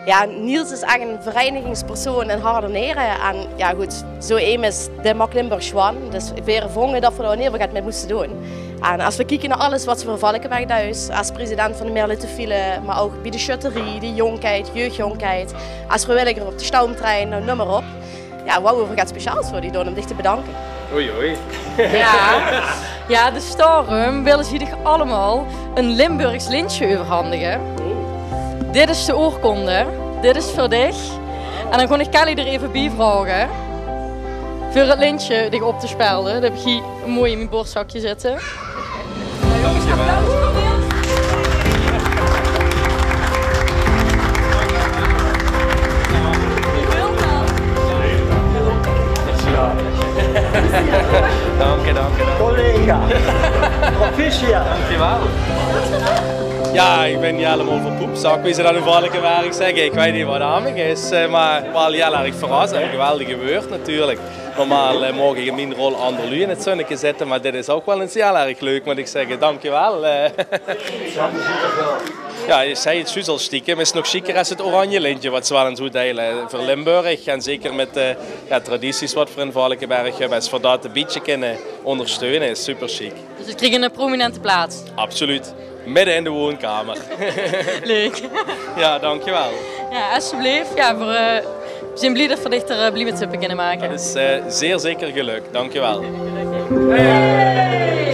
Ja, Niels is echt een verenigingspersoon in Harderneren. En ja goed, zo is de Mac-Limburg Schwan. Dus we vonden dat we daar in ieder geval mee moesten doen. En als we kijken naar alles wat we voor Valkenweg thuis, als president van de Meerlittenfile, maar ook bij de schutterie, de jongheid, jeugdjongheid, als vrijwilliger op de stoomtrein, nou, noem maar op. Ja, wou we wat speciaals voor die doen om dich te bedanken. Oei oei. Ja, de Starum willen jullie allemaal een Limburgs lintje overhandigen. Dit is de oorkonde, dit is voor dich. En dan kon ik Kelly er even bij vragen. Voor het lintje die op te spelden. Dat heb ik hier mooi in mijn borstzakje zitten. Dankjewel. Dank. Collega, proficiat. Dankjewel. Ja, ik ben niet helemaal voor poep. Zou ik weten dat een Valkenweg zeggen? Ik weet niet wat aan is, maar wel heel erg verrast en geweldig gebeurd natuurlijk. Normaal morgen ik in mijn rol Anderlu in het zonnetje zetten, maar dit is ook wel eens heel erg leuk, moet ik zeggen. Dankjewel. Ja, je zei het juist al stiekem, maar het is nog chiquer als het oranje lintje wat ze wel eens delen voor Limburg. En zeker met de tradities wat we in Valkenberg hebben, als we dat een beetje kunnen ondersteunen, is super chic. Dus het kreeg een prominente plaats. Absoluut. Midden in de woonkamer. Leuk. Ja, dankjewel. Ja, alsjeblieft. Ja, we zijn blij dat we dichter blij met kunnen maken. Dat is zeer zeker gelukt. Dankjewel. Hey!